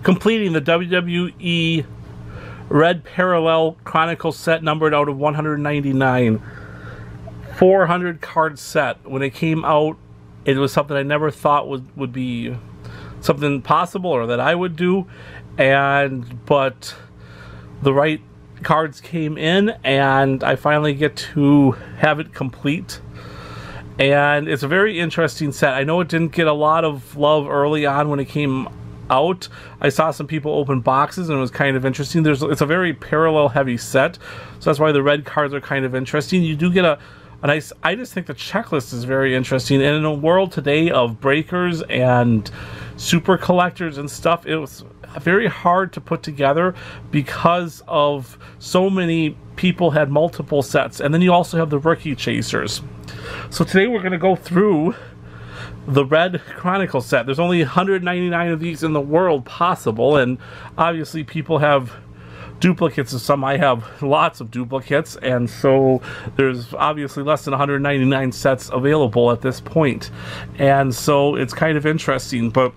completing the WWE Red Parallel Chronicles set, numbered out of 199. 400 card set. When it came out, it was something I never thought would be something possible or that I would do, but the right cards came in and I finally get to have it complete. And it's a very interesting set. I know it didn't get a lot of love early on when it came out. I saw some people open boxes and it was kind of interesting. It's a very parallel heavy set, so that's why the red cards are kind of interesting. You do get a nice, I just think the checklist is very interesting, and in a world today of breakers and super collectors and stuff, it was very hard to put together because of so many people had multiple sets, and then you also have the rookie chasers. So today we're going to go through the Red Chronicle set. There's only 199 of these in the world possible, and obviously people have duplicates of some. I have lots of duplicates, and so there's obviously less than 199 sets available at this point, and so it's kind of interesting. But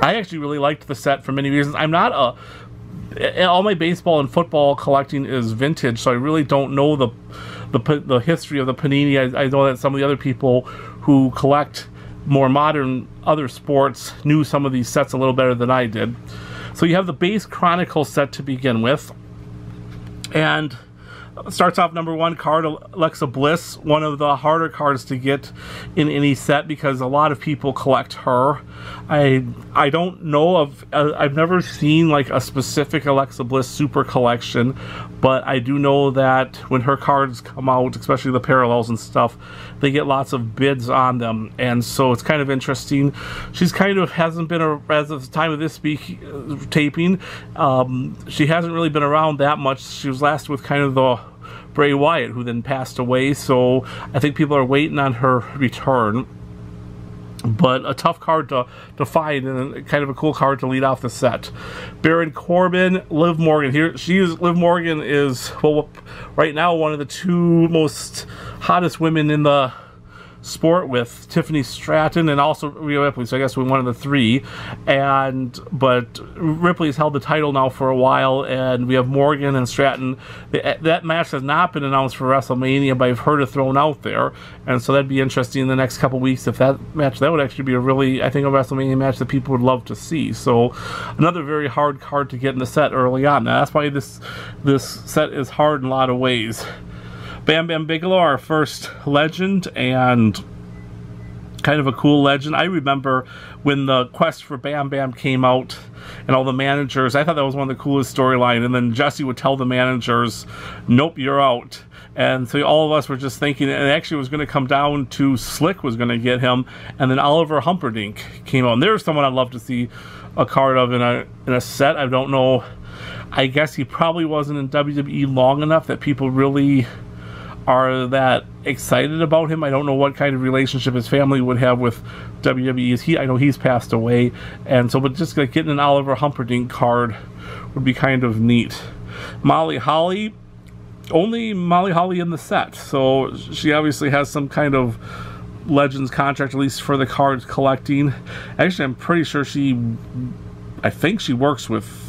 I actually really liked the set for many reasons. I'm not all my baseball and football collecting is vintage, so I really don't know the history of the Panini. I know that some of the other people who collect more modern other sports knew some of these sets a little better than I did. So you have the base Chronicle set to begin with, and it starts off number 1 card, Alexa Bliss, one of the harder cards to get in any set because a lot of people collect her. I don't know of, I've never seen like a specific Alexa Bliss super collection, but I do know that when her cards come out, especially the parallels and stuff, they get lots of bids on them, and so it's kind of interesting. She's kind of hasn't been, as of the time of this taping, she hasn't really been around that much. She was last with kind of the Bray Wyatt, who then passed away, so I think people are waiting on her return. But a tough card to find, and kind of a cool card to lead off the set. Baron Corbin, Liv Morgan. Liv Morgan is, well, right now one of the 2 most hottest women in the sport, with Tiffany Stratton and also Rhea Ripley, so I guess we're one of the 3. But Ripley's held the title now for a while, and we have Morgan and Stratton. That match has not been announced for WrestleMania, but I've heard it thrown out there, and so that'd be interesting in the next couple weeks. If that would actually be I think a WrestleMania match that people would love to see. So another very hard card to get in the set early on. Now that's why this set is hard in a lot of ways. Bam Bam Bigelow, our first legend, and kind of a cool legend. I remember when the quest for Bam Bam came out and all the managers, I thought that was one of the coolest storylines, and then Jesse would tell the managers, nope, you're out. And so all of us were just thinking, and actually it was going to come down to Slick was going to get him, and then Oliver Humperdinck came out. And there's someone I'd love to see a card of in a set. I don't know. I guess he probably wasn't in WWE long enough that people really are that excited about him. I don't know what kind of relationship his family would have with WWE. I know he's passed away, and so, but just like getting an Oliver Humperdinck card would be kind of neat. Molly Holly, only Molly Holly in the set, so she obviously has some kind of Legends contract, at least for the cards collecting. Actually, I'm pretty sure I think she works with,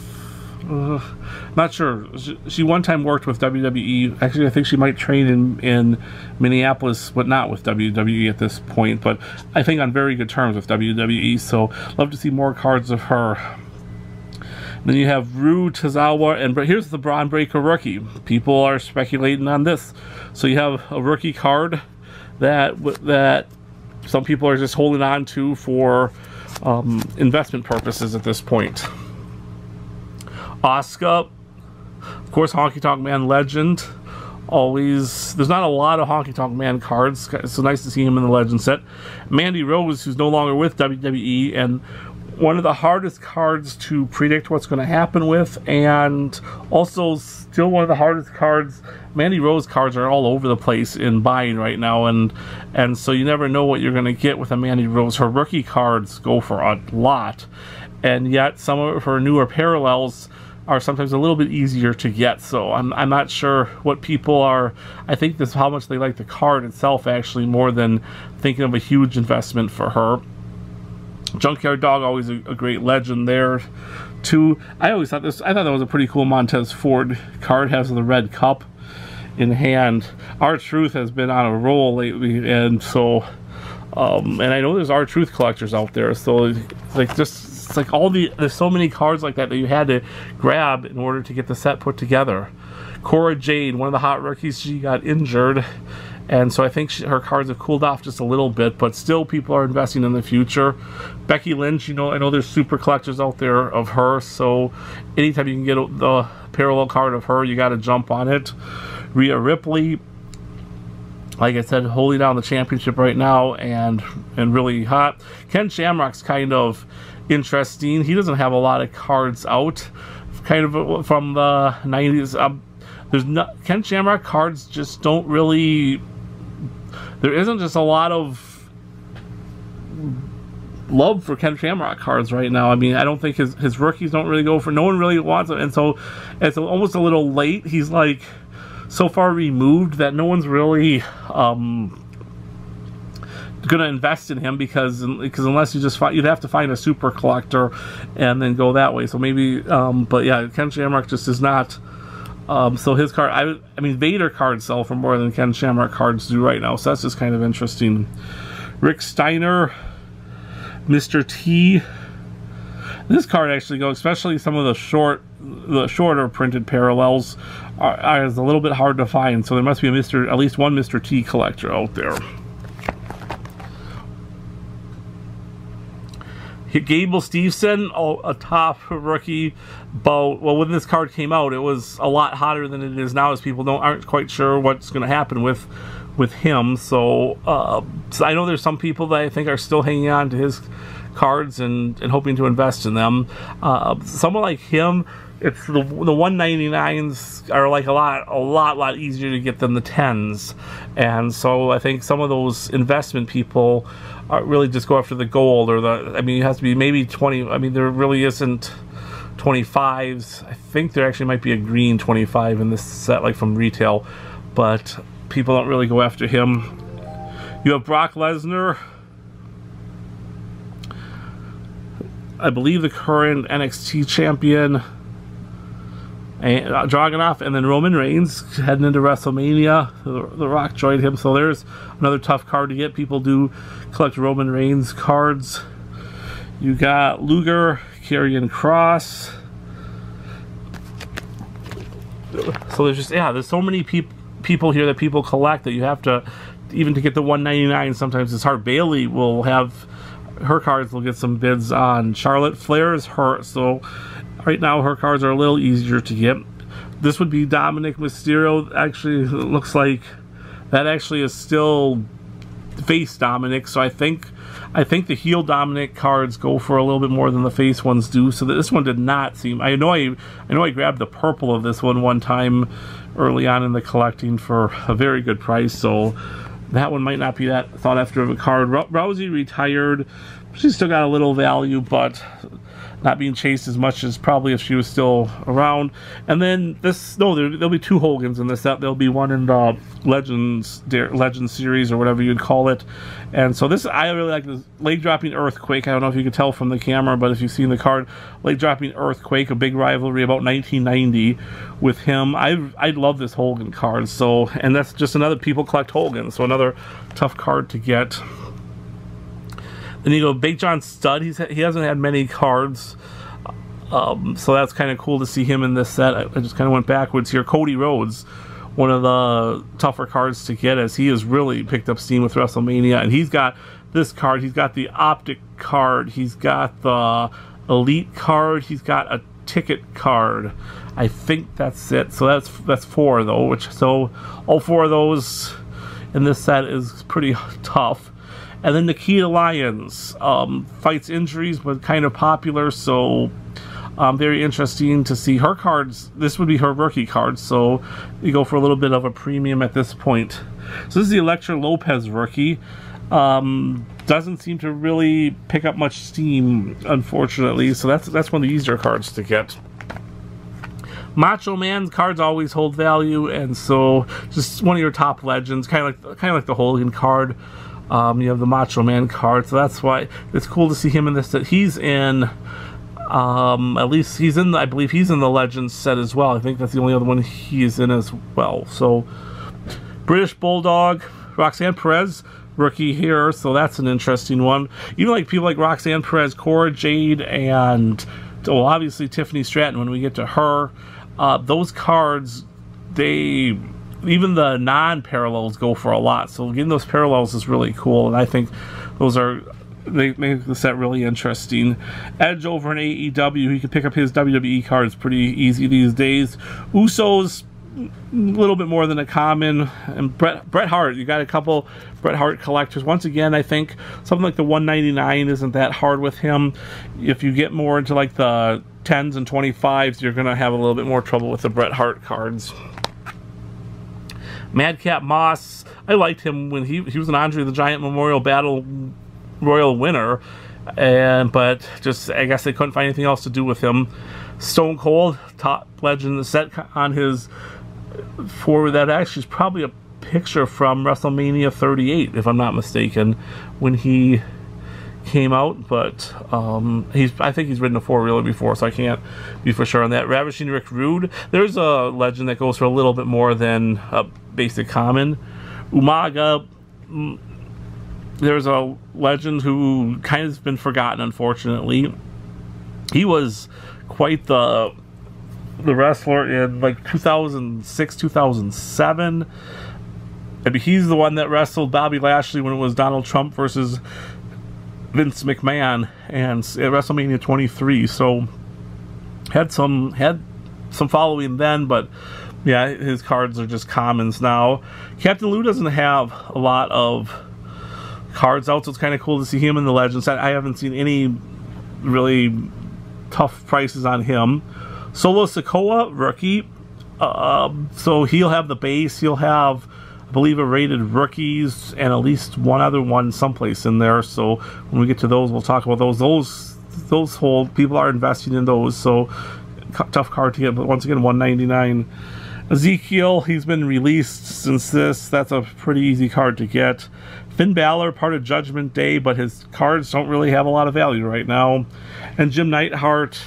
not sure. She one time worked with WWE. Actually, I think she might train in Minneapolis, but not with WWE at this point. But I think on very good terms with WWE. So love to see more cards of her. Then you have Ryu Tozawa, and here's the Braun Breaker rookie. People are speculating on this. So you have a rookie card that some people are just holding on to for investment purposes at this point. Asuka, of course, Honky Tonk Man legend. Always, there's not a lot of Honky Tonk Man cards. It's so nice to see him in the legend set. Mandy Rose, who's no longer with WWE, and one of the hardest cards to predict what's going to happen with, and also still one of the hardest cards. Mandy Rose cards are all over the place in buying right now, and so you never know what you're going to get with a Mandy Rose. Her rookie cards go for a lot, and yet some of her newer parallels are sometimes a little bit easier to get. So I'm not sure what people are. I think this is how much they like the card itself, actually, more than thinking of a huge investment for her. Junkyard Dog, always a great legend there 2. I thought that was a pretty cool Montez Ford card. Has the red cup in hand. R-Truth has been on a roll lately, and so and I know there's R-Truth collectors out there, so it's like there's so many cards like that you had to grab in order to get the set put together. Cora Jade, one of the hot rookies, she got injured, and so I think her cards have cooled off just a little bit, but still people are investing in the future. Becky Lynch, I know there's super collectors out there of her, so anytime you can get the parallel card of her, you got to jump on it. Rhea Ripley, like I said, holding down the championship right now and really hot. Ken Shamrock's kind of interesting. He doesn't have a lot of cards out, kind of from the 90s. Ken Shamrock cards just don't really. There isn't just a lot of love for Ken Shamrock cards right now. I mean, I don't think his rookies don't really go for. No one really wants them, and so it's almost a little late. He's like so far removed that no one's really gonna invest in him because unless you'd have to find a super collector and then go that way. So maybe, but yeah, Ken Shamrock just is not. So his card, I mean, Vader cards sell for more than Ken Shamrock cards do right now. So that's just kind of interesting. Rick Steiner, Mr. T. This card actually goes, especially some of the shorter printed parallels are a little bit hard to find. So there must be at least one Mr. T collector out there. Gable Steveson, a top rookie. Well, when this card came out, it was a lot hotter than it is now, as people aren't quite sure what's going to happen with him. So I know there's some people that I think are still hanging on to his cards and hoping to invest in them. Someone like him, it's the 199s are like a lot easier to get than the 10s, and so I think some of those investment people really just go after the gold or the. I mean, it has to be maybe 20. I mean, there really isn't 25s. I think there actually might be a green 25 in this set, like from retail, but people don't really go after him. You have Brock Lesnar, I believe the current NXT champion, and Dragunov, and then Roman Reigns heading into WrestleMania. The Rock joined him, so there's another tough card to get. People do collect Roman Reigns cards. You got Luger, Karrion Kross. So there's just, there's so many people here that people collect that you have to, even to get the 199, sometimes it's hard. Bailey will have her cards, will get some bids on. Charlotte Flair is her, so right now her cards are a little easier to get. This would be Dominic Mysterio. Actually, it looks like that actually is still face Dominic, so I think the heel Dominic cards go for a little bit more than the face ones do. So this one did not seem. I know I grabbed the purple of this one time early on in the collecting for a very good price. So that one might not be that sought after of a card. Rousey retired. She's still got a little value, but not being chased as much as probably if she was still around. And then there'll be two Hogans in this set. There'll be one in the Legends series or whatever you'd call it. And so this, I really like this Leg Dropping Earthquake. I don't know if you can tell from the camera, but if you've seen the card, Leg Dropping Earthquake, a big rivalry about 1990 with him. I love this Hogan card. So, and that's just another, people collect Hogan, so another tough card to get. Then you go Big John Studd. He hasn't had many cards, so that's kind of cool to see him in this set. I just kind of went backwards here. Cody Rhodes, one of the tougher cards to get, as he has really picked up steam with WrestleMania. And he's got this card. He's got the Optic card. He's got the Elite card. He's got a Ticket card. I think that's it. So that's four though. So all four of those in this set is pretty tough. And then Nikita Lyons fights injuries, but kind of popular, so very interesting to see her cards. This would be her rookie card, so you go for a little bit of a premium at this point. So this is the Elektra Lopez rookie. Doesn't seem to really pick up much steam, unfortunately, so that's one of the easier cards to get. Macho Man's cards always hold value, and so just one of your top legends, kind of like the Hogan card. You have the Macho Man card, so that's why it's cool to see him in this. That he's in At least he's in. I believe he's in the Legends set as well. I think that's the only other one he is in as well. So, British Bulldog, Roxanne Perez, rookie here. So that's an interesting one. Even like people like Roxanne Perez, Cora Jade, and well, obviously Tiffany Stratton. When we get to her, those cards, even the non-parallels go for a lot. So getting those parallels is really cool, and I think they make the set really interesting. Edge over in AEW, he can pick up his WWE cards pretty easy these days. Usos, a little bit more than a common. And Bret Hart, you got a couple Bret Hart collectors. Once again, I think something like the 199 isn't that hard with him. If you get more into like the 10s and 25s, you're going to have a little bit more trouble with the Bret Hart cards. Madcap Moss, I liked him when he was an Andre the Giant Memorial Battle Royal winner, but just I guess they couldn't find anything else to do with him. Stone Cold, top legend set on his forward. That actually is probably a picture from WrestleMania 38, if I'm not mistaken, when he came out. But I think he's ridden a four-wheeler before, so I can't be for sure on that. Ravishing Rick Rude, there's a legend that goes for a little bit more than a basic common. Umaga, there's a legend who kind of has been forgotten, unfortunately. He was quite the wrestler in like 2006, 2007. I mean, he's the one that wrestled Bobby Lashley when it was Donald Trump versus Vince McMahon and at WrestleMania 23. So had some following then, but yeah, his cards are just commons now. Captain Lou doesn't have a lot of cards out, so it's kind of cool to see him in the Legends. I haven't seen any really tough prices on him. Solo Sikoa, rookie. So he'll have the base. He'll have, I believe, a rated rookies and at least one other one someplace in there. So when we get to those, we'll talk about those. Those hold. People are investing in those. So tough card to get. But once again, 199. Ezekiel, he's been released since this. That's a pretty easy card to get. Finn Balor, part of Judgment Day, but his cards don't really have a lot of value right now. And Jim Neidhart,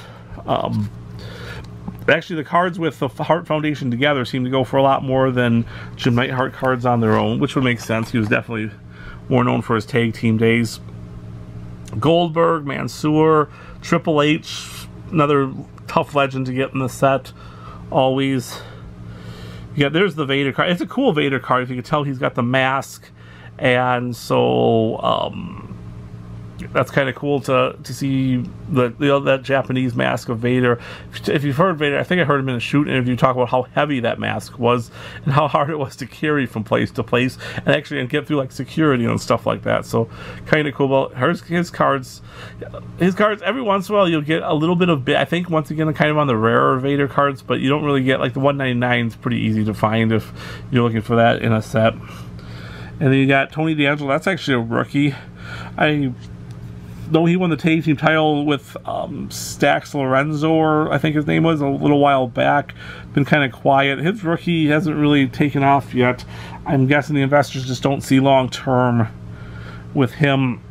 actually the cards with the Hart Foundation together seem to go for a lot more than Jim Neidhart cards on their own, which would make sense. He was definitely more known for his tag team days. Goldberg, Mansoor, Triple H, another tough legend to get in the set, always. Yeah, there's the Vader card. It's a cool Vader card. If you can tell, he's got the mask, and so that's kind of cool to see that Japanese mask of Vader. If you've heard Vader, I think I heard him in a shoot interview talk about how heavy that mask was and how hard it was to carry from place to place, and actually and get through like security and stuff like that. So kind of cool about his cards. His cards, every once in a while you'll get a little bit of, I think once again kind of on the rarer Vader cards, but you don't really get, like the 199 is pretty easy to find if you're looking for that in a set. And then you got Tony D'Angelo. That's actually a rookie. I know he won the tag team title with Stax Lorenzo, or I think his name was, a little while back. Been kind of quiet. His rookie hasn't really taken off yet. I'm guessing the investors just don't see long term with him.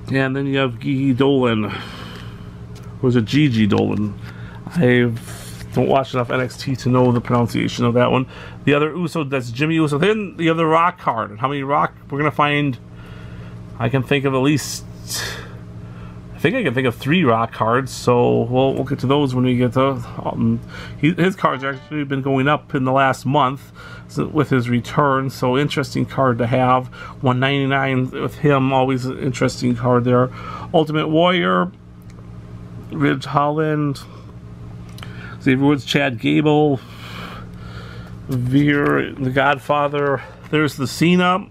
And then you have Gigi Dolan. Or was it Gigi Dolan? I don't watch enough NXT to know the pronunciation of that one. The other Uso, that's Jimmy Uso. Then the other Rock card. And how many Rock? We're going to find, I can think of at least, I think I can think of 3 Rock cards. So we'll get to those when we get to, his cards have actually been going up in the last month with his return. So interesting card to have. 199 with him, always an interesting card there. Ultimate Warrior, Ridge Holland, Xavier Woods, Chad Gable, Veer, the Godfather. There's the Cena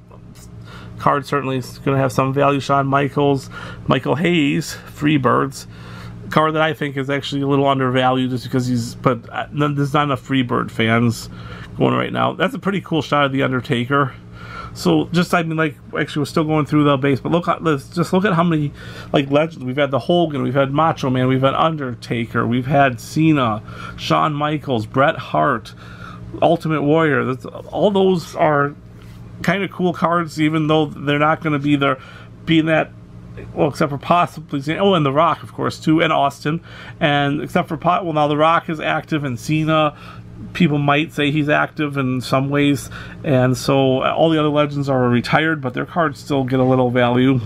card, certainly is going to have some value. Shawn Michaels, Michael Hayes, Freebirds card that I think is actually a little undervalued just because he's, but there's not enough Freebird fans going right now. That's a pretty cool shot of the Undertaker. So just, I mean, like, actually we're still going through the base, but let's just look at how many, like, legends. We've had the Hogan, we've had Macho Man, we've had Undertaker, we've had Cena, Shawn Michaels, Bret Hart, Ultimate Warrior. All those are kind of cool cards, even though they're not going to be there, being that well, except for possibly, oh, and The Rock, of course, too, and Austin, and except for, well, now The Rock is active, and Cena, people might say he's active in some ways, and so all the other legends are retired, but their cards still get a little value.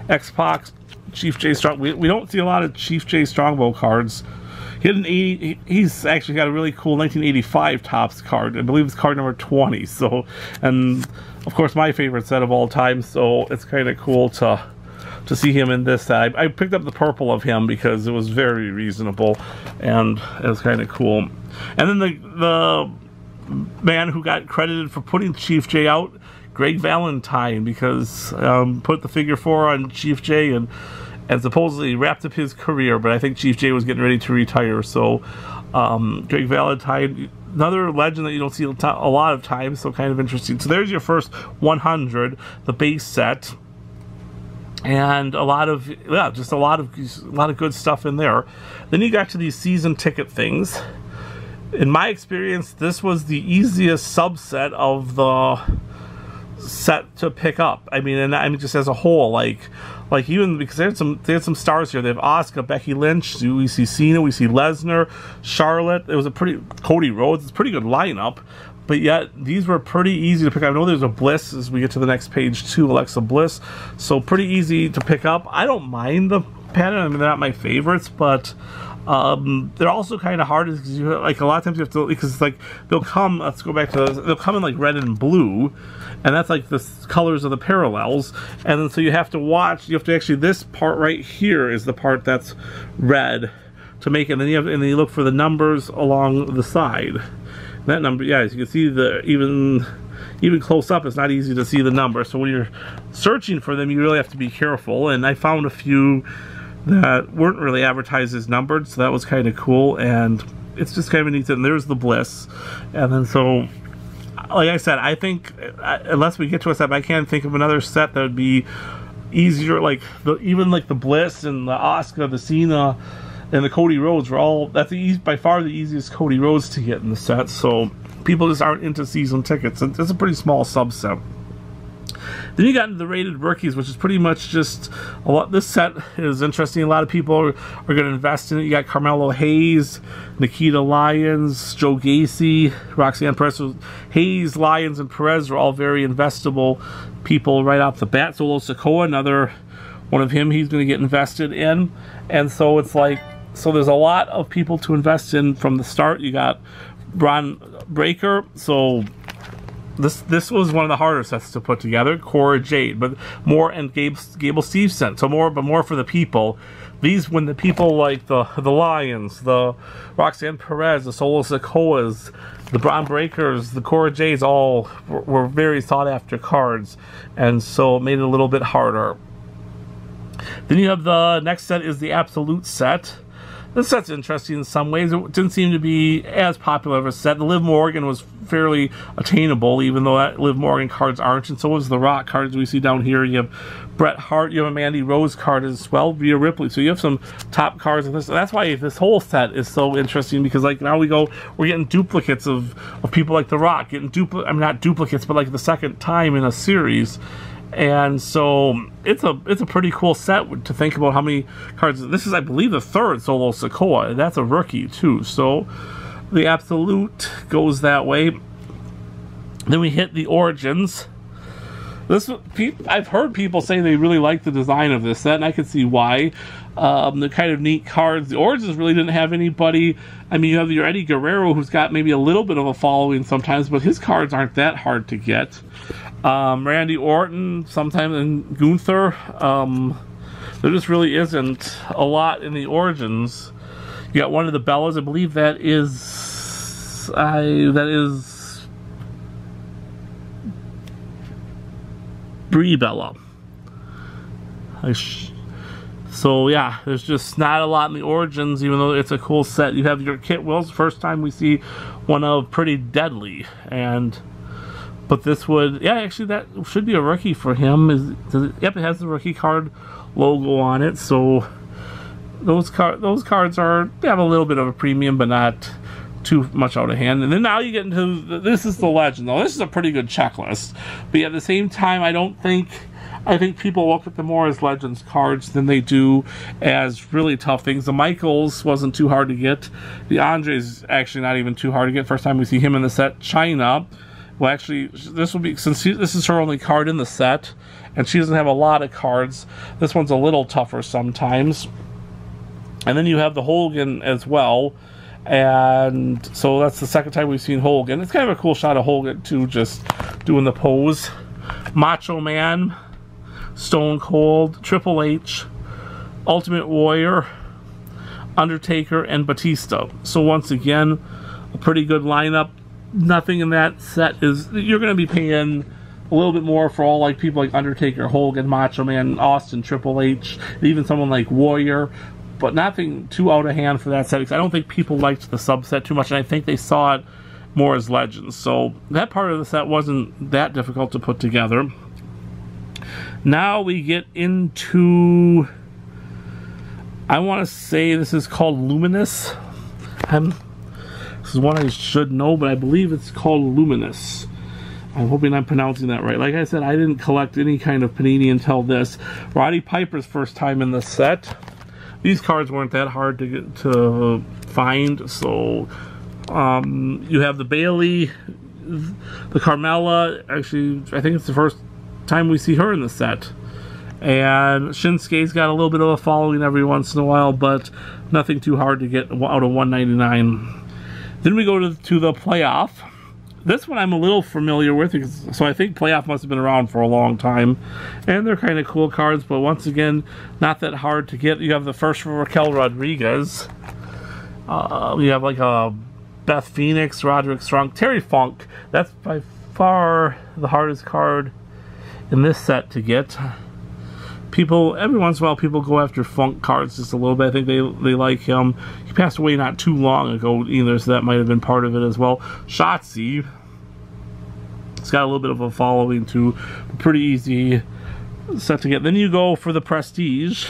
X-Pac, Chief J Strong, we don't see a lot of Chief J Strongbow cards. He had an 80, he's actually got a really cool 1985 Topps card. I believe it's card number 20. So, and of course my favorite set of all time. So it's kind of cool to see him in this set. I picked up the purple of him because it was very reasonable, and it was kind of cool. And then the man who got credited for putting Chief J out, Greg Valentine, because put the figure 4 on Chief J and supposedly wrapped up his career, but I think Chief J was getting ready to retire. So Greg Valentine, another legend that you don't see a lot of times, so kind of interesting. So there's your first 100, the base set, and a lot of, yeah, just a lot of good stuff in there. Then you got to these season ticket things. In my experience, this was the easiest subset of the set to pick up. I mean, and I mean just as a whole, like even because they had some stars here. They have Asuka, Becky Lynch, we see Cena, we see Lesnar, Charlotte. It was a pretty, Cody Rhodes. It's a pretty good lineup, but yet these were pretty easy to pick up. I know there's a Bliss as we get to the next page too, Alexa Bliss. So pretty easy to pick up. I don't mind the pattern. I mean, they're not my favorites, but they're also kind of hard because you, like, a lot of times you have to, because like they'll come, let's go back to those, they'll come in like red and blue, and that's like the colors of the parallels, and then so you have to watch, you have to actually, this part right here is the part that's red to make it, and then you have, and then you look for the numbers along the side. That number, yeah, as you can see, the even close up, it's not easy to see the number, so when you're searching for them, you really have to be careful. And I found a few that weren't really advertised as numbered, so that was kind of cool, and it's just kind of neat. And there's the Bliss, and then so, like I said, I think unless we get to a set, I can't think of another set that would be easier. Like even like the Bliss and the Asuka, the Cena, and the Cody Rhodes were all, that's by far the easiest Cody Rhodes to get in the set. So people just aren't into season tickets. It's a pretty small subset. Then you got into the rated rookies, which is pretty much just a lot. This set is interesting. A lot of people are going to invest in it. You got Carmelo Hayes, Nikita Lyons, Joe Gacy, Roxanne Perez. So Hayes, Lyons, and Perez are all very investable people right off the bat. Solo Sikoa, another one of him, he's going to get invested in. And so it's like, so there's a lot of people to invest in from the start. You got Braun Breaker, so this was one of the harder sets to put together. Cora Jade, but more, and Gable Steveson, so more for the people. These, when the people like the Lions, the Roxanne Perez, the Solo Sikoas, the Braun Breakers, the Cora Jades, all were very sought after cards, and so it made it a little bit harder. Then you have the next set is the Absolute set. This set's interesting in some ways. It didn't seem to be as popular of a set. The Liv Morgan was fairly attainable, even though that Liv Morgan cards aren't, and so was the Rock cards we see down here. You have Bret Hart, you have a Mandy Rose card as well, Rhea Ripley. So you have some top cards in this. And that's why this whole set is so interesting, because like now we're getting duplicates of people like the Rock, getting not duplicates, but like the second time in a series. And so it's a pretty cool set to think about how many cards. This is, I believe, the third Solo Sikoa, and that's a rookie too. So the Absolute goes that way. Then we hit the Origins. I've heard people say they really like the design of this set, and I can see why. They're kind of neat cards. The Origins really didn't have anybody. I mean, you have your Eddie Guerrero, who's got maybe a little bit of a following sometimes, but his cards aren't that hard to get. Randy Orton, sometimes, and Gunther. There just really isn't a lot in the Origins. You got one of the Bellas, I believe that is Brie Bella. So yeah, there's just not a lot in the Origins, even though it's a cool set. You have your Kit Wills, first time we see one of Pretty Deadly, but this would, yeah, actually that should be a rookie for him. Yep, it has the rookie card logo on it, so those cards they have a little bit of a premium, but not too much out of hand. And then now you get into this is the Legend, though. This is a pretty good checklist, but at the same time, I I think people look at them more as Legends cards than they do as really tough things. The Michaels wasn't too hard to get. The Andre's actually not even too hard to get. First time we see him in the set. China, well, actually, this will be, since this is her only card in the set, and she doesn't have a lot of cards, this one's a little tougher sometimes. And then you have the Hogan as well. And so that's the second time we've seen Hogan. It's kind of a cool shot of Hogan too, just doing the pose. Macho Man, Stone Cold, Triple H, Ultimate Warrior, Undertaker, and Batista. So once again, a pretty good lineup. Nothing in that set is, you're going to be paying a little bit more for all like people like Undertaker, Hogan, Macho Man, Austin, Triple H, even someone like Warrior. But nothing too out of hand for that set, because I don't think people liked the subset too much, and I think they saw it more as Legends. So that part of the set wasn't that difficult to put together. Now we get into, I want to say this is called Luminous. This is one I should know, but I believe it's called Luminous. I'm hoping I'm pronouncing that right. Like I said, I didn't collect any kind of Panini until this. Roddy Piper's first time in the set. These cards weren't that hard to get to find, so you have the Bailey, the Carmella. Actually, I think it's the first time we see her in the set. And Shinsuke's got a little bit of a following every once in a while, but nothing too hard to get out of 199. Then we go to the Playoff. This one I'm a little familiar with, so I think Playoff must have been around for a long time. And they're kind of cool cards, but once again, not that hard to get. You have the first for Raquel Rodriguez. You have like a Beth Phoenix, Roderick Strong, Terry Funk. That's by far the hardest card in this set to get. People, every once in a while, people go after Funk cards just a little bit. I think they like him. He passed away not too long ago either, so that might have been part of it as well. Shotzi, it's got a little bit of a following too. Pretty easy set to get. Then you go for the Prestige.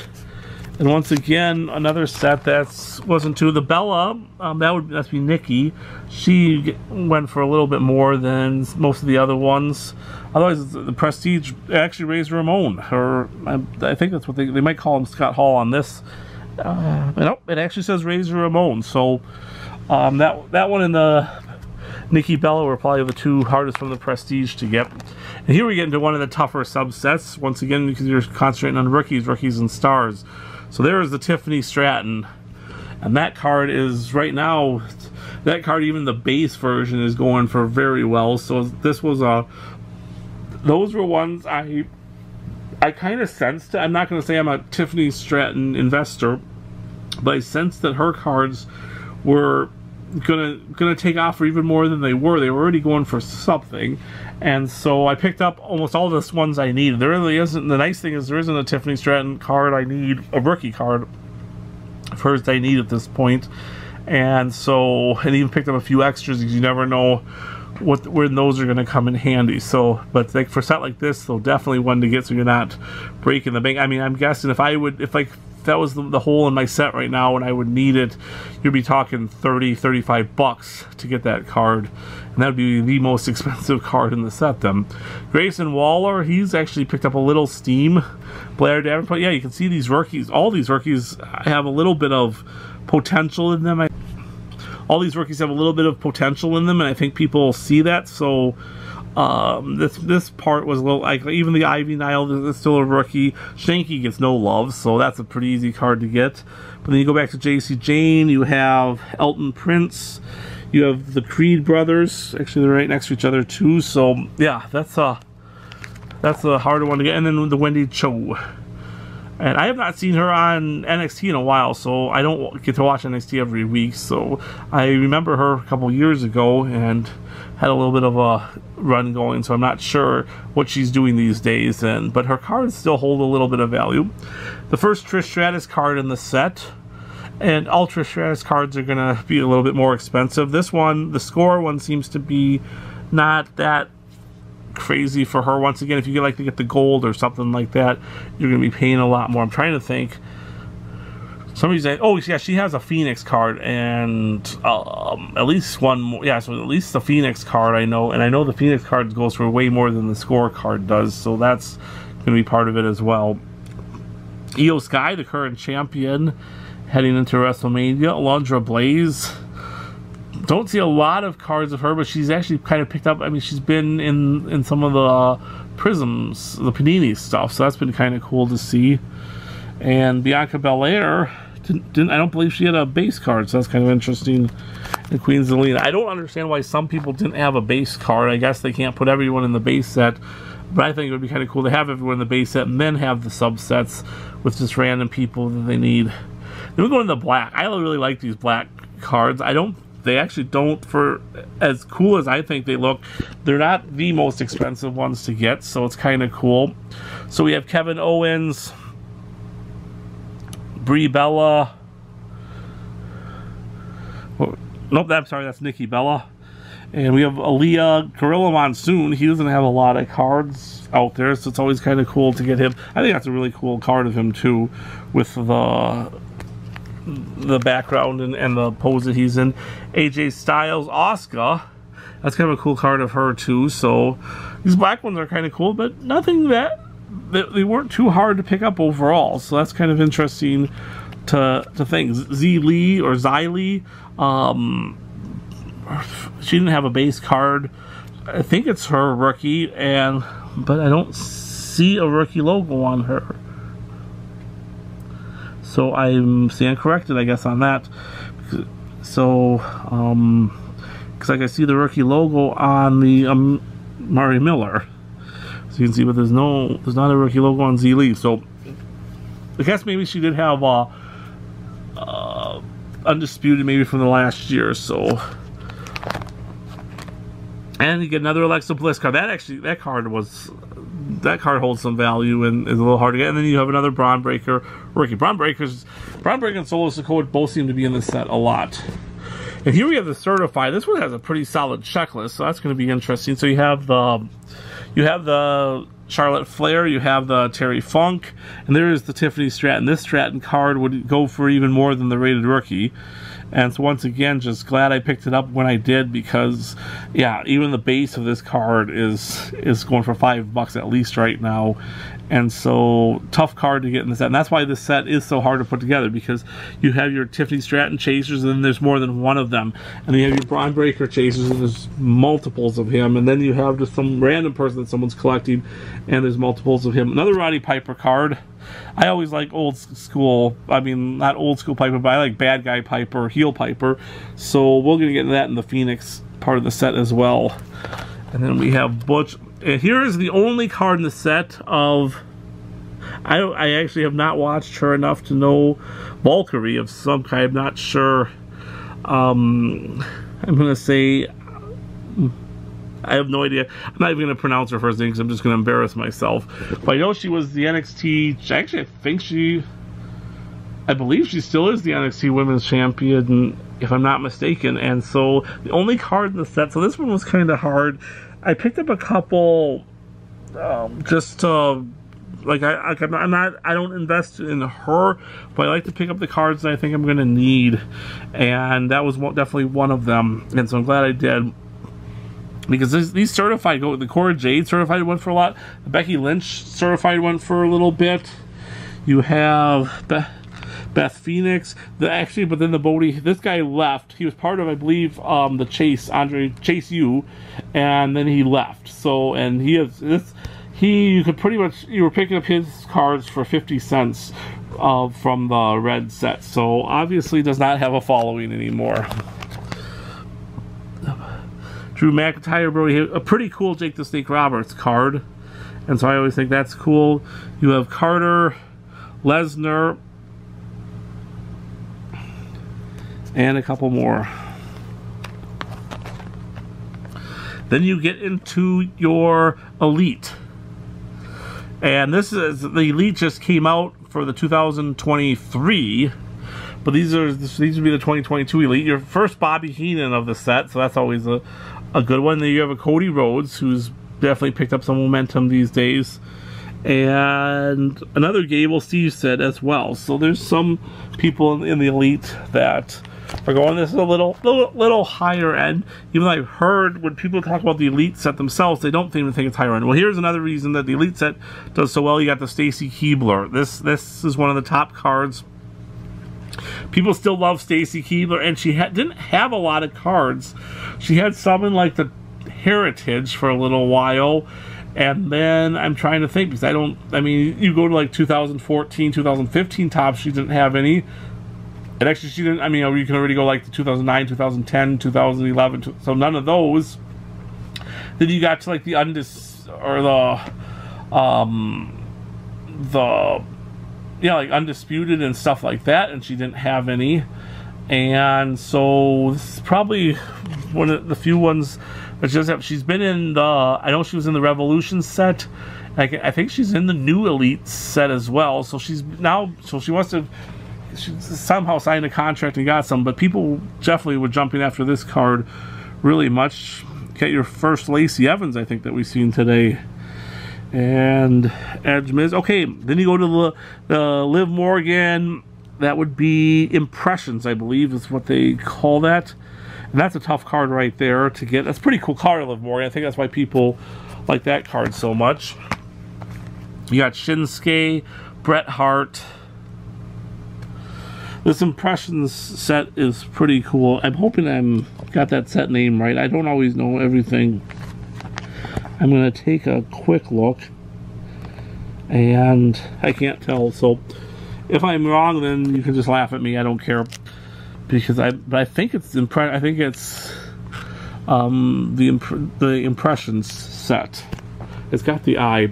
And once again, another set that wasn't too. The Bella, that's be Nikki. She went for a little bit more than most of the other ones. Otherwise, the Prestige actually raised Ramon. I think that's what they might call him Scott Hall on this. Nope, it actually says Razor Ramon. So that one and the Nikki Bella were probably the two hardest from the Prestige to get. And here we get into one of the tougher subsets. Once again, because you're concentrating on rookies, and stars. So there is the Tiffany Stratton. And that card is, right now, that card, even the base version, is going for very well. So this was those were ones I kind of sensed. I'm not going to say I'm a Tiffany Stratton investor, but I sensed that her cards were gonna take off for even more than they were. They were already going for something, and so I picked up almost all the ones I needed. There really isn't. The nice thing is there isn't a Tiffany Stratton card I need, a rookie card of hers I need at this point, and so I even picked up a few extras because you never know when those are going to come in handy. So, but like for a set like this, though, definitely one to get so you're not breaking the bank. I mean, I'm guessing if that was the hole in my set right now and I would need it, you'd be talking $30-$35 to get that card, and that would be the most expensive card in the set then. Grayson Waller, he's actually picked up a little steam. Blair Davenport, yeah, you can see these rookies, all these rookies have a little bit of potential in them. All these rookies have a little bit of potential in them, and I think people see that. So this part was a little, like, even the Ivy Nile is still a rookie. Shanky gets no love, so that's a pretty easy card to get. But then you go back to JC Jane, you have Elton Prince, you have the Creed brothers. Actually, they're right next to each other too. So yeah, that's a harder one to get. And then the Wendy Cho. And I have not seen her on NXT in a while, so I don't get to watch NXT every week. So I remember her a couple years ago and had a little bit of a run going, so I'm not sure what she's doing these days. But her cards still hold a little bit of value. The first Trish Stratus card in the set, and all Trish Stratus cards are going to be a little bit more expensive. This one, the Score one, seems to be not that crazy for her. Once again, if you like to get the gold or something like that, you're going to be paying a lot more. I'm trying to think. Somebody's saying, oh yeah, she has a Phoenix card, and at least one more. Yeah, so at least the Phoenix card I know, and I know the Phoenix card goes for way more than the Score card does. So that's going to be part of it as well. Io Sky, the current champion, heading into WrestleMania. Alundra Blaze. Don't see a lot of cards of her, but she's actually kind of picked up. I mean, she's been in some of the Prisms, the Panini stuff, so that's been kind of cool to see. And Bianca Belair, I don't believe she had a base card, so that's kind of interesting. And Queen Zelina. I don't understand why some people didn't have a base card. I guess they can't put everyone in the base set, but I think it would be kind of cool to have everyone in the base set and then have the subsets with just random people that they need. Then we go into the black. I really like these black cards. They actually don't, for as cool as I think they look, they're not the most expensive ones to get, so it's kind of cool. So we have Kevin Owens, Brie Bella. Nope, I'm sorry, that's Nikki Bella. And we have Aaliyah, Gorilla Monsoon. He doesn't have a lot of cards out there, so it's always kind of cool to get him. I think that's a really cool card of him too, with the background and the pose that he's in. AJ Styles, Asuka. That's kind of a cool card of her too. So these black ones are kind of cool, but nothing that they weren't too hard to pick up overall. So that's kind of interesting to think. Z Lee or Xy Lee. She didn't have a base card. I think it's her rookie, but I don't see a rookie logo on her. So I'm stand corrected, I guess, on that. So, because like I see the rookie logo on the Mari Miller, so you can see, but there's not a rookie logo on Z Lee. So I guess maybe she did have Undisputed maybe from the last year or so. And you get another Alexa Bliss card. That card holds some value and is a little hard to get. And then you have another Braun Breaker rookie. Braun Breaker and Solo Sikoa both seem to be in this set a lot. And here we have the certified. This one has a pretty solid checklist, so that's going to be interesting. So you have the Charlotte Flair, you have the Terry Funk, and there is the Tiffany Stratton. This Stratton card would go for even more than the rated rookie. And so once again, just glad I picked it up when I did, because yeah, even the base of this card is going for $5 at least right now. And so tough card to get in the set. And that's why this set is so hard to put together, because you have your Tiffany Stratton chasers and then there's more than one of them. And then you have your Braun Breaker chasers and there's multiples of him. And then you have just some random person that someone's collecting and there's multiples of him. Another Roddy Piper card. I always like old school, I mean, not old school Piper, but I like bad guy Piper, heel Piper. So we're going to get into that in the Phoenix part of the set as well. And then we have Butch. And here is the only card in the set of, I actually have not watched her enough to know, Valkyrie of some kind. I'm not sure. I'm going to say, I have no idea. I'm not even going to pronounce her first name because I'm just going to embarrass myself. But I know she was the NXT, actually I believe she still is the NXT Women's Champion, if I'm not mistaken. And so the only card in the set, so this one was kind of hard. I picked up a couple just to, like, I don't invest in her, but I like to pick up the cards that I think I'm going to need. And that was definitely one of them. And so I'm glad I did. Because these certified go, the Cora Jade certified went for a lot. The Becky Lynch certified went for a little bit. You have Beth Phoenix. But then the Bodie, this guy left. He was part of, I believe, the Chase U, and then he left. So, and he has this. You could pretty much, you were picking up his cards for 50 cents from the red set. So obviously does not have a following anymore. Drew McIntyre, bro, a pretty cool Jake the Snake Roberts card, and so I always think that's cool. You have Carter, Lesnar, and a couple more. Then you get into your Elite, and this is the Elite just came out for the 2023. But these would be the 2022 Elite. Your first Bobby Heenan of the set, so that's always a good one. Then you have a Cody Rhodes, who's definitely picked up some momentum these days. And another Gable Steve set as well. So there's some people in the Elite that we're going, this is a little higher end. Even though I've heard when people talk about the Elite set themselves, they don't even think it's higher end. Well, here's another reason that the Elite set does so well. You got the Stacy Keibler. This is one of the top cards. People still love Stacy Keibler, and she didn't have a lot of cards. She had some in like the Heritage for a little while, and then I'm trying to think, because I mean, you go to like 2014, 2015 tops, she didn't have any. And actually she didn't, I mean, you can already go like the 2009, 2010, 2011, so none of those. Then you got to like the like Undisputed and stuff like that, and she didn't have any. And so this is probably one of the few ones that she doesn't have. She's been in the, I know she was in the Revolution set. I think she's in the new Elite set as well. So she's now, so she must have, she somehow signed a contract and got some, but people definitely were jumping after this card really much. Get your first Lacey Evans, I think, that we've seen today. And Edge Miz. Okay, then you go to the Liv Morgan. That would be Impressions, I believe, is what they call that. And that's a tough card right there to get. That's a pretty cool card, Liv Morgan. I think that's why people like that card so much. You got Shinsuke, Bret Hart. This Impressions set is pretty cool. I'm hoping I'm got that set name right. I don't always know everything. I'm going to take a quick look, and I can't tell. So if I'm wrong, then you can just laugh at me. I don't care, because but I think it's I think it's the Impressions set. It's got the eye.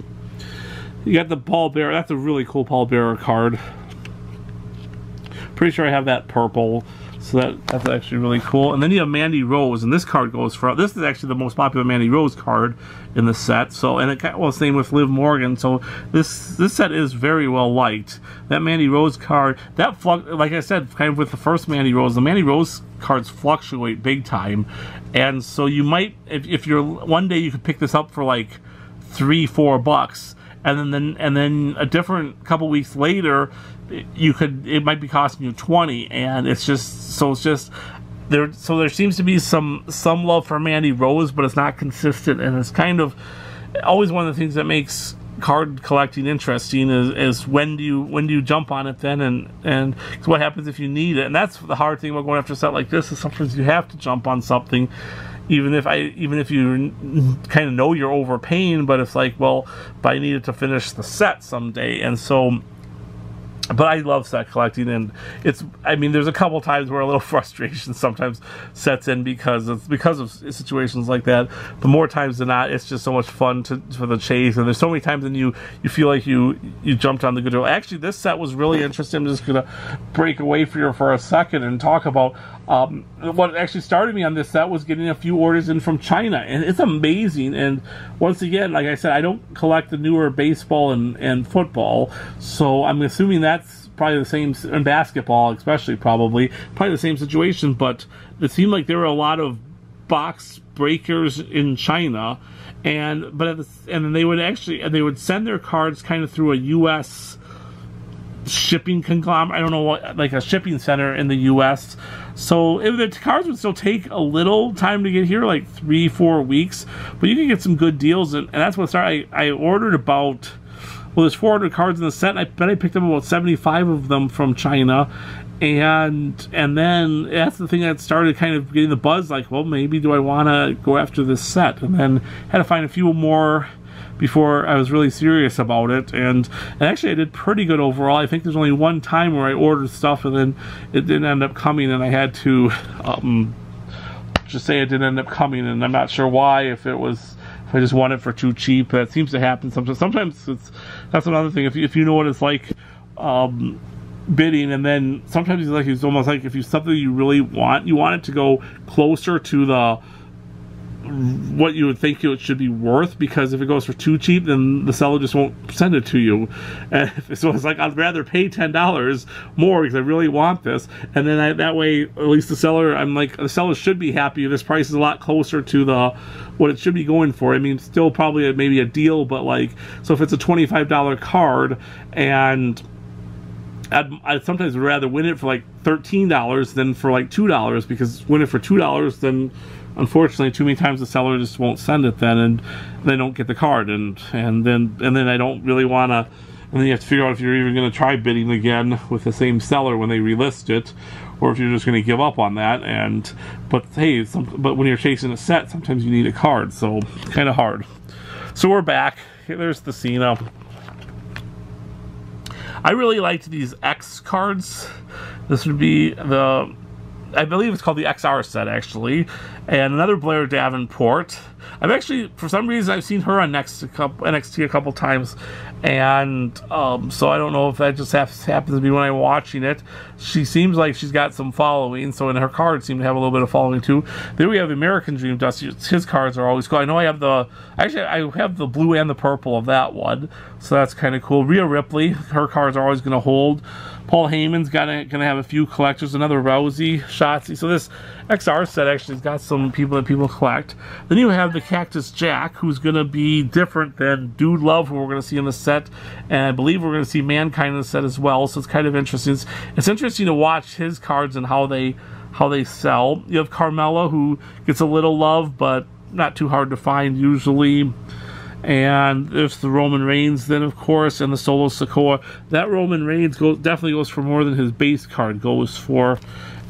You got the Paul Bearer. That's a really cool Paul Bearer card. Pretty sure I have that purple, so that's actually really cool. And then you have Mandy Rose, and this card goes for, this is actually the most popular Mandy Rose card in the set. So, and it, well, same with Liv Morgan. So this set is very well liked. That Mandy Rose card, that like I said, kind of with the first Mandy Rose, the Mandy Rose cards fluctuate big time, and so you might, if you're one day you could pick this up for like $3-4, and then a different couple weeks later, it might be costing you 20, and it's just there. So there seems to be some love for Mandy Rose, but it's not consistent, and it's kind of always one of the things that makes card collecting interesting is when do you jump on it then, and what happens if you need it. And that's the hard thing about going after a set like this, is sometimes you have to jump on something, even if you kind of know you're overpaying, but it's like, well, but I needed to finish the set someday. And so, but I love set collecting, and I mean, there's a couple times where a little frustration sometimes sets in because of situations like that. But more times than not, it's just so much fun for the chase. And there's so many times when you feel like you jumped on the good deal. Actually, this set was really interesting. I'm just gonna break away for a second and talk about what actually started me on this set was getting a few orders in from China, and it's amazing. And once again, like I said, I don't collect the newer baseball and football, so I'm assuming that's probably the same, in basketball especially, probably the same situation. But it seemed like there were a lot of box breakers in China, and then they would send their cards kind of through a U.S. shipping conglomerate, I don't know what, like a shipping center in the U.S. So the cards would still take a little time to get here, like 3-4 weeks, but you can get some good deals, and that's what started. I ordered about, well, there's 400 cards in the set, and I bet I picked up about 75 of them from China, and then that's the thing that started kind of getting the buzz, like, well, maybe do I want to go after this set? And then had to find a few more before I was really serious about it, and actually I did pretty good overall. I think there's only one time where I ordered stuff and then it didn't end up coming, and I had to just say it didn't end up coming, and I'm not sure why, if I just want it for too cheap. That seems to happen sometimes. Sometimes that's another thing, if you know what it's like bidding, and then sometimes it's almost like if you something you really want, you want it to go closer to what you would think it should be worth, because if it goes for too cheap, then the seller just won't send it to you. So it's like, I'd rather pay $10 more because I really want this, and then that way at least the seller should be happy. This price is a lot closer to what it should be going for. I mean, still probably maybe a deal, but like, so if it's a $25 card and I'd sometimes rather win it for like $13 than for like $2, because win it for $2, then unfortunately too many times the seller just won't send it then, and they don't get the card, and then I don't really want to, and then you have to figure out if you're even going to try bidding again with the same seller when they relist it, or if you're just going to give up on that. And but hey, but when you're chasing a set, sometimes you need a card, so kind of hard. So we're back. There's the Cena. I really liked these X cards. This would be the, I believe it's called the XR set, actually. And another Blair Davenport. I've actually, for some reason, I've seen her on NXT a couple times. And so I don't know if that just happens to be when I'm watching it. She seems like she's got some following, so in her cards seem to have a little bit of following too. There we have American Dream Dusty. His cards are always cool. I know I have the, actually I have the blue and the purple of that one, so that's kind of cool. Rhea Ripley, her cards are always going to hold. Paul Heyman's gonna have a few collectors. Another Rousey, Shotzi. So this XR set actually has got some people that people collect. Then you have the Cactus Jack, who's going to be different than Dude Love, who we're going to see in the set, and I believe we're going to see Mankind in the set as well. So it's kind of interesting. It's interesting to watch his cards and how they sell. You have Carmella, who gets a little love, but not too hard to find usually. And there's the Roman Reigns, then of course, and the Solo Sikoa. That Roman Reigns definitely goes for more than his base card goes for,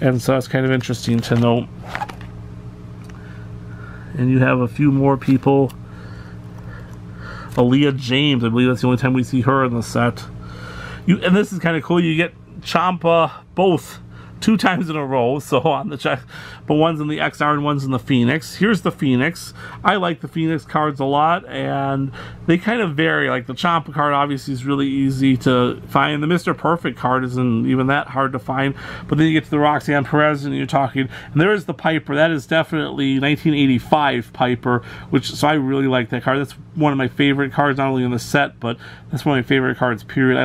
and so that's kind of interesting to note. And you have a few more people. Aaliyah James, I believe that's the only time we see her in the set. And this is kind of cool. You get Ciampa both 2 times in a row, so on the check, but one's in the XR and one's in the Phoenix. Here's the Phoenix. I like the Phoenix cards a lot, and they kind of vary. Like the Ciampa card obviously is really easy to find. The Mr. Perfect card isn't even that hard to find, but then you get to the Roxanne Perez and you're talking, and there is the Piper. That is definitely 1985 Piper, so I really like that card. That's one of my favorite cards, not only in the set, but that's one of my favorite cards, period.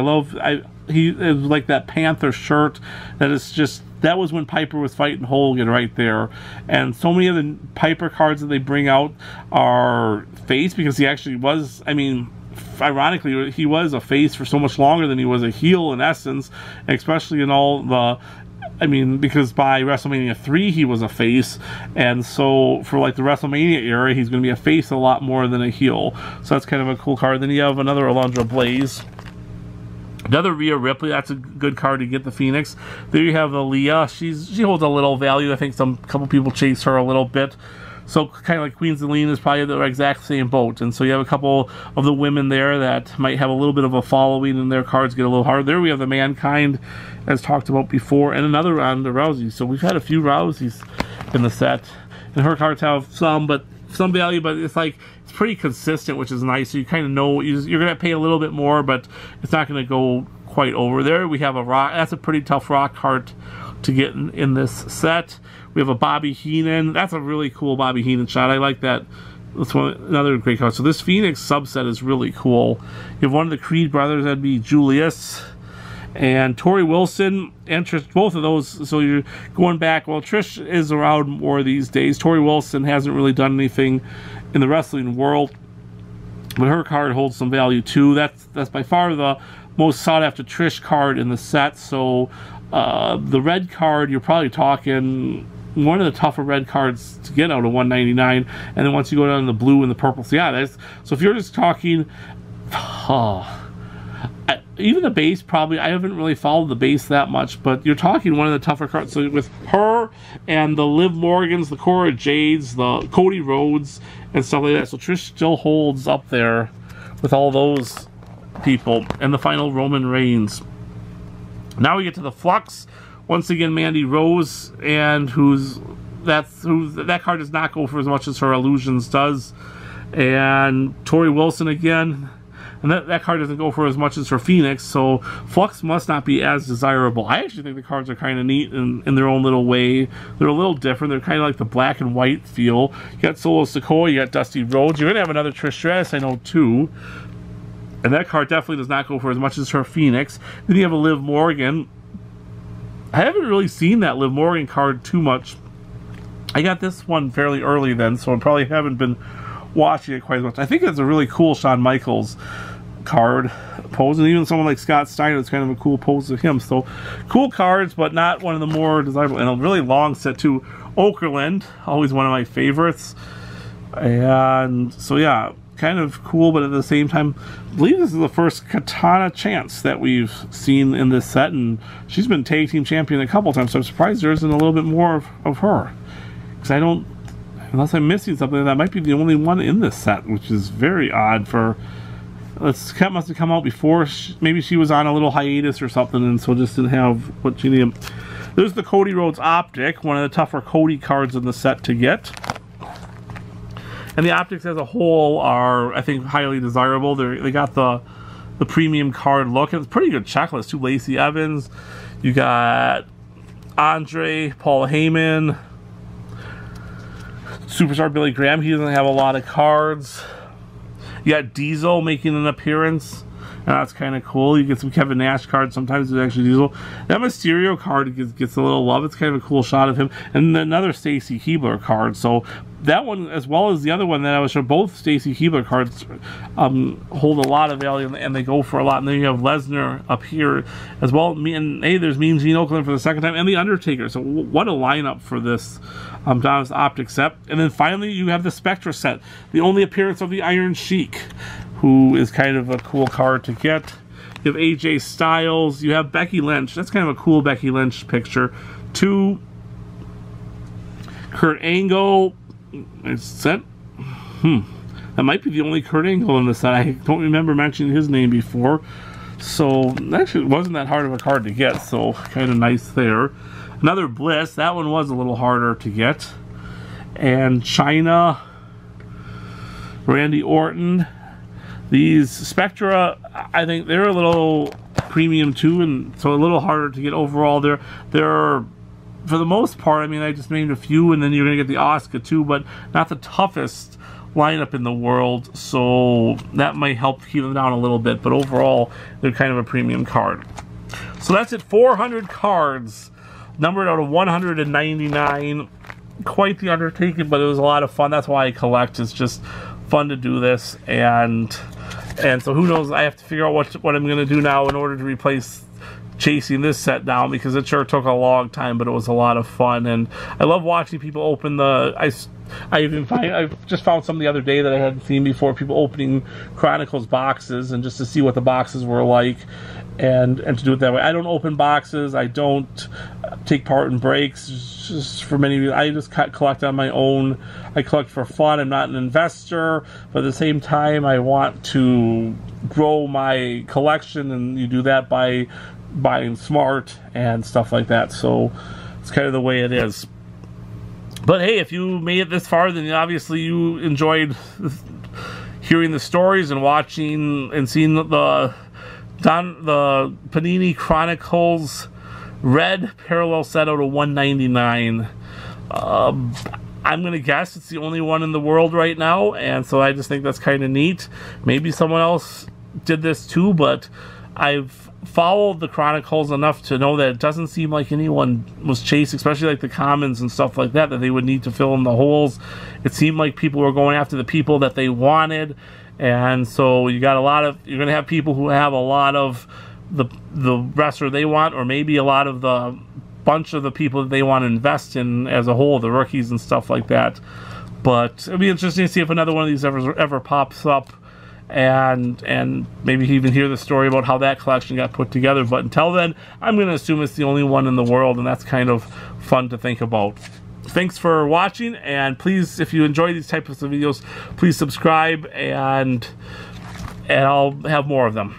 It was like that Panther shirt that is just, that was when Piper was fighting Hogan right there. And so many of the Piper cards that they bring out are face, because he actually was, I mean, ironically, he was a face for so much longer than he was a heel in essence, especially in all the, I mean, because by WrestleMania 3 he was a face, and so for like the WrestleMania era he's going to be a face a lot more than a heel. So that's kind of a cool card. Then you have another Alundra Blaze. Another Rhea Ripley, that's a good card to get the Phoenix. There you have Aaliyah. She holds a little value. I think couple people chase her a little bit. So kind of like Queen Zelina is probably the exact same boat. And so you have a couple of the women there that might have a little bit of a following, and their cards get a little harder. There we have the Mankind, as talked about before, and another Ronda Rousey. So we've had a few Rouseys in the set. And her cards have some value, but it's like, it's pretty consistent, which is nice. So you kind of know you're going to pay a little bit more, but it's not going to go quite over. There we have a Rock. That's a pretty tough Rock card to get in this set. We have a Bobby Heenan. That's a really cool Bobby Heenan shot. I like that. That's another great card. So this Phoenix subset is really cool. You have one of the Creed brothers. That'd be Julius. And Tori Wilson and Trish, both of those. So you're going back. Well, Trish is around more these days. Tori Wilson hasn't really done anything in the wrestling world, but her card holds some value too. That's by far the most sought after Trish card in the set. So the red card, you're probably talking one of the tougher red cards to get out of 199. And then once you go down to the blue and the purple, so yeah, so if you're just talking, even the base, probably, I haven't really followed the base that much, but you're talking one of the tougher cards. So with her and the Liv Morgans, the Cora Jades, the Cody Rhodes, and stuff like that. So Trish still holds up there with all those people. And the final Roman Reigns. Now we get to the Flux. Once again, Mandy Rose, and that card does not go for as much as her Illusions does. And Tori Wilson again. And that card doesn't go for as much as her Phoenix, so Flux must not be as desirable. I actually think the cards are kind of neat in their own little way. They're a little different. They're kind of like the black and white feel. You got Solo Sikoa, you got Dusty Rhodes. You're going to have another Trish Stratus, I know, too. And that card definitely does not go for as much as her Phoenix. Then you have a Liv Morgan. I haven't really seen that Liv Morgan card too much. I got this one fairly early then, so I probably haven't been watching it quite as much. I think it's a really cool Shawn Michaels card pose, and even someone like Scott Steiner, it's kind of a cool pose of him. So cool cards, but not one of the more desirable. And a really long set too. Okerlund, always one of my favorites. And so yeah, kind of cool, but at the same time, I believe this is the first Katana Chance that we've seen in this set, and she's been tag team champion a couple times, so I'm surprised there isn't a little bit more of her, because I don't, unless I'm missing something, that might be the only one in this set, which is very odd. For this cat must have come out before, maybe she was on a little hiatus or something, and so just didn't have what she needed. There's the Cody Rhodes Optic, one of the tougher Cody cards in the set to get. And the optics as a whole are, I think, highly desirable. They got the premium card look. It's a pretty good checklist too. Lacey Evans, you got Andre, Paul Heyman, Superstar Billy Graham. He doesn't have a lot of cards. You got Diesel making an appearance, and that's kind of cool. You get some Kevin Nash cards. Sometimes it's actually Diesel. That Mysterio card gets a little love. It's kind of a cool shot of him. And another Stacy Keibler card. So that one, as well as the other one that I was showing, both Stacy Keibler cards hold a lot of value, and they go for a lot. And then you have Lesnar up here as well. And hey, there's Mean Gene Okerlund for the second time, and the Undertaker. So what a lineup for this Donna's Optic set. And then finally, you have the Spectra set, the only appearance of the Iron Sheik, who is kind of a cool card to get. You have AJ Styles. You have Becky Lynch. That's kind of a cool Becky Lynch picture. 2 Kurt Angle. It's set. That might be the only Kurt Angle in the set. I don't remember mentioning his name before. So actually, it wasn't that hard of a card to get. So kind of nice there. Another Bliss. That one was a little harder to get. And China, Randy Orton. These Spectra, I think they're a little premium too, and so a little harder to get overall. They're for the most part, I mean, I just named a few, and then you're going to get the Asuka too, but not the toughest lineup in the world, so that might help keep them down a little bit, but overall, they're kind of a premium card. So that's it, 400 cards, numbered out of 199. Quite the undertaking, but it was a lot of fun. That's why I collect. It's just fun to do this, and so who knows, I have to figure out what I'm going to do now in order to replace chasing this set down, because it sure took a long time, but it was a lot of fun, and I love watching people open the, I just found some the other day that I hadn't seen before, people opening Chronicles boxes, and just to see what the boxes were like, and to do it that way. I don't open boxes, I don't take part in breaks, just for many reasons. I just collect on my own. I collect for fun. I'm not an investor, but at the same time, I want to grow my collection, and you do that by buying smart and stuff like that. So it's kind of the way it is. But hey, if you made it this far, then obviously you enjoyed hearing the stories and watching and seeing the Panini Chronicles red parallel set out of 199. I'm going to guess it's the only one in the world right now, and so I just think that's kind of neat. Maybe someone else did this too, but I've followed the Chronicles enough to know that it doesn't seem like anyone was chased, especially like the commons and stuff like that they would need to fill in the holes. It seemed like people were going after the people that they wanted, and so you got you're going to have people who have a lot of the wrestler they want, or maybe a lot of the bunch of the people that they want to invest in as a whole, the rookies and stuff like that. But it'll be interesting to see if another one of these ever pops up, and maybe even hear the story about how that collection got put together. But until then, I'm going to assume it's the only one in the world, and that's kind of fun to think about. Thanks for watching, and please, if you enjoy these types of videos, please subscribe, and I'll have more of them.